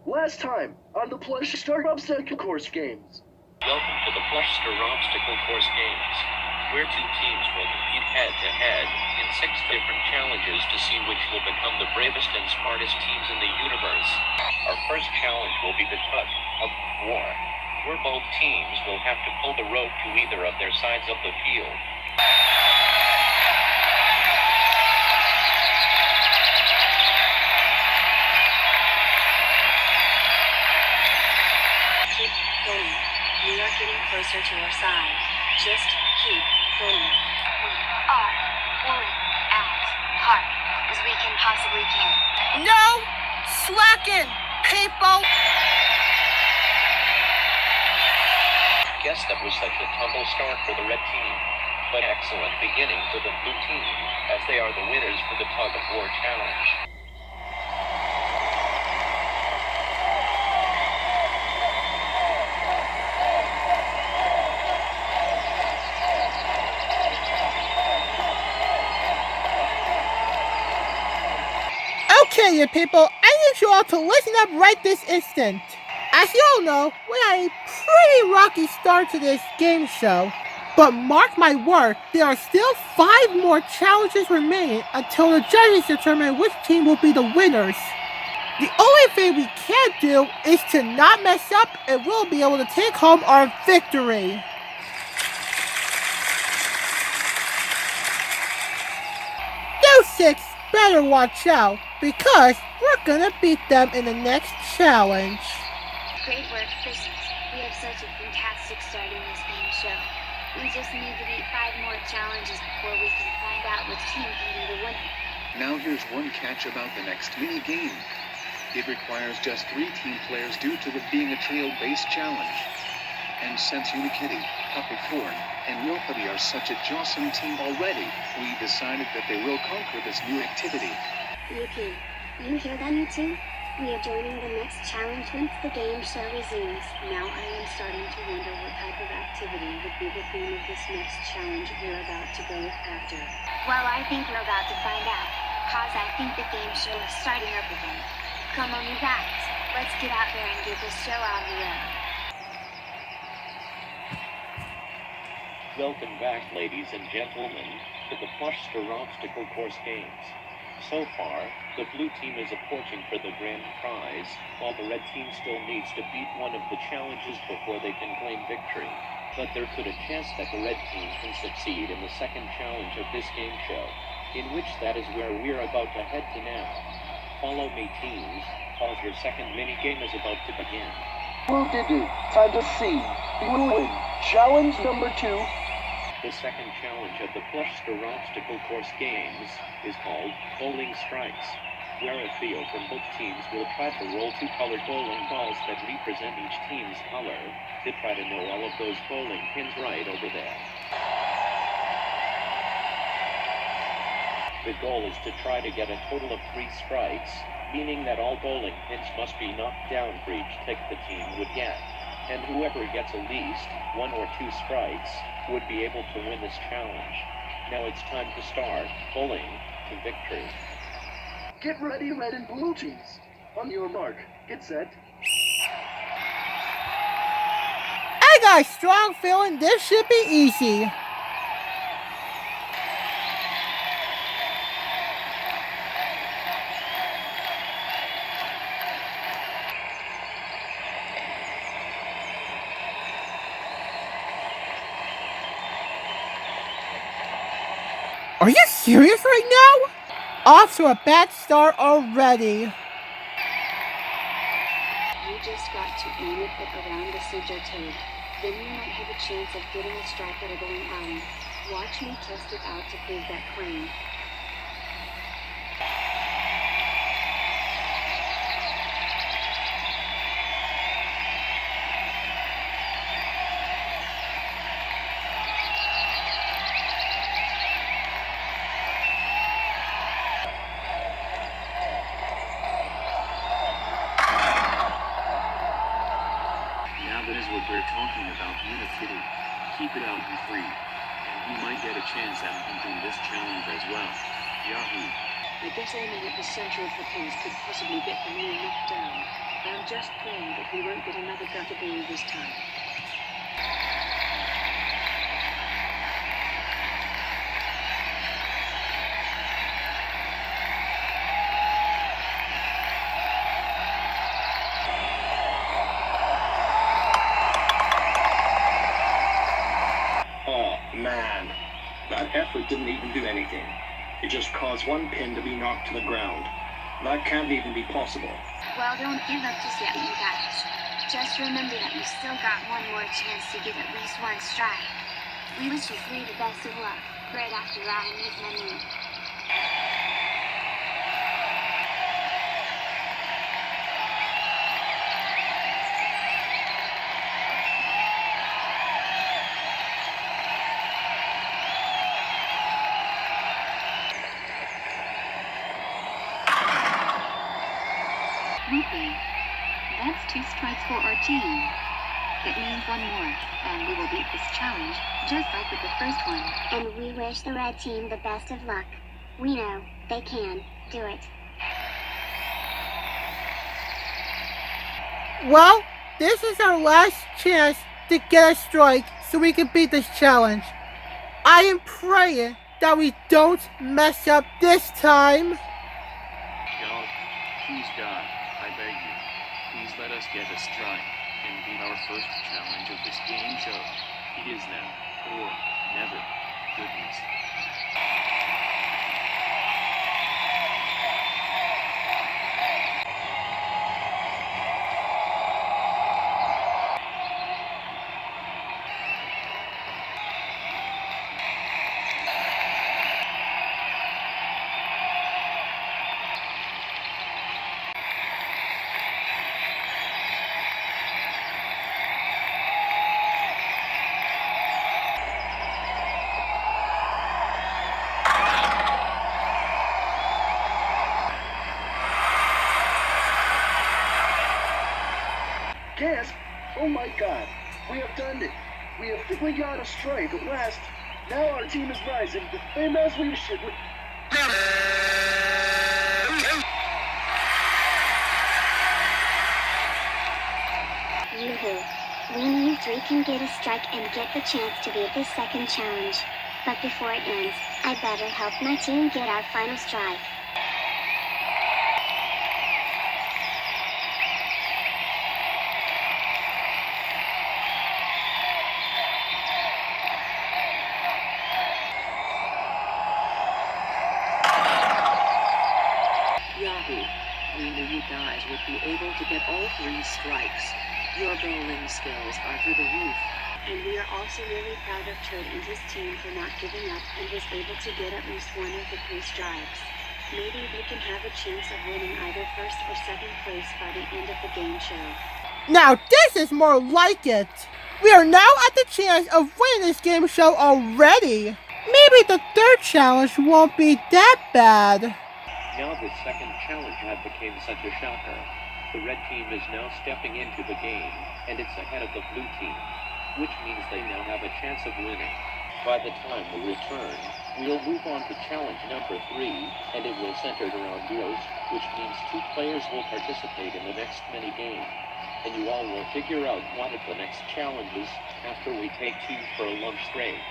Last time on the Plushstar Obstacle Course Games. Welcome to the Plushstar Obstacle Course Games, where two teams will compete head-to-head in 6 different challenges to see which will become the bravest and smartest teams in the universe. Our first challenge will be the tug of war, where both teams will have to pull the rope to either of their sides of the field. We are getting closer to your side. Just keep pulling. We are pulling as hard as we can possibly can. No slacking, people! Guess that was such a tumble start for the red team, but excellent beginning for the blue team, as they are the winners for the tug of war challenge. Okay, you people, I need you all to listen up right this instant. As you all know, we had a pretty rocky start to this game show. But mark my word, there are still 5 more challenges remaining until the judges determine which team will be the winners. The only thing we can't do is to not mess up, and we'll be able to take home our victory. You 6 better watch out, because we're gonna beat them in the next challenge. Great work, Christmas. We have such a fantastic start in this game show. We just need to beat 5 more challenges before we can find out which team can be the winner. Now here's one catch about the next mini-game. It requires just 3 team players due to it being a trio-based challenge. And since Unikitty, Capricorn, and Wilpity are such a awesome team already, we decided that they will conquer this new activity. Yuki, you hear that, you two? We are joining the next challenge once the game show resumes. Now I am starting to wonder what type of activity would be the theme of this next challenge we're about to go after. Well, I think we're about to find out, cause I think the game show is starting up again. Come on, you guys, let's get out there and get this show on the road. Welcome back, ladies and gentlemen, to the Plushstar Obstacle Course Games. So far, the blue team is approaching for the grand prize, while the red team still needs to beat one of the challenges before they can claim victory. But there's a chance that the red team can succeed in the second challenge of this game show, in which that is where we're about to head to now. Follow me, teams, cause your second mini-game is about to begin. Blue Diddy, time to see. Blue win. Challenge number 2. The second challenge of the Plushstar Obstacle Course Games is called Bowling Strikes, where a trio from both teams will try to roll 2 colored bowling balls that represent each team's color to try to know all of those bowling pins right over there. The goal is to try to get a total of 3 strikes, meaning that all bowling pins must be knocked down for each tick the team would get. And whoever gets at least 1 or 2 strikes would be able to win this challenge. Now it's time to start bowling to victory. Get ready, red and blue teams. On your mark, get set. I got a strong feeling this should be easy. Are you serious right now? Off to a bad start already. You just got to aim it around the center toe. Then you might have a chance of getting a strike at a bowling alley. Watch me test it out to prove that claim. What we're talking about, Unikitty. Keep it out and free, and you might get a chance at beating this challenge as well. Yahoo! I guess aiming at the center of the pins could possibly get the knee knocked down. And just pray that we won't get another gutter ball this time. Oh, man. That effort didn't even do anything. It just caused one pin to be knocked to the ground. That can't even be possible. Well, don't give up just yet, you guys. Just remember that you still got one more chance to get at least one strike. We wish you three the best of luck, right after Ryan is menu. Okay, that's 2 strikes for our team. That means one more, and we will beat this challenge, just like with the first one. And we wish the red team the best of luck. We know they can do it. Well, this is our last chance to get a strike so we can beat this challenge. I am praying that we don't mess up this time. God, please God, I beg you, please let us get a strike and beat our first challenge of this game show. It is now or never. Goodness. Gasp! Oh my god! We have done it! We have finally got a strike at last! Now our team is rising, and as we should... Yoo-hoo. We and you three can get a strike and get the chance to beat this second challenge. But before it ends, I better help my team get our final strike. Yahoo! We knew you guys would be able to get all 3 strikes. Your bowling skills are through the roof. And we are also really proud of Toad and his team for not giving up and was able to get at least one of the 3 strikes. Maybe they can have a chance of winning either first or second place by the end of the game show. Now this is more like it. We are now at the chance of winning this game show already. Maybe the third challenge won't be that bad. Now the second challenge had become such a shocker. The red team is now stepping into the game, and it's ahead of the blue team, which means they now have a chance of winning. By the time we return, we'll move on to challenge number 3, and it will center around duos, which means 2 players will participate in the next mini game. And you all will figure out one of the next challenges after we take 2 for a lunch break.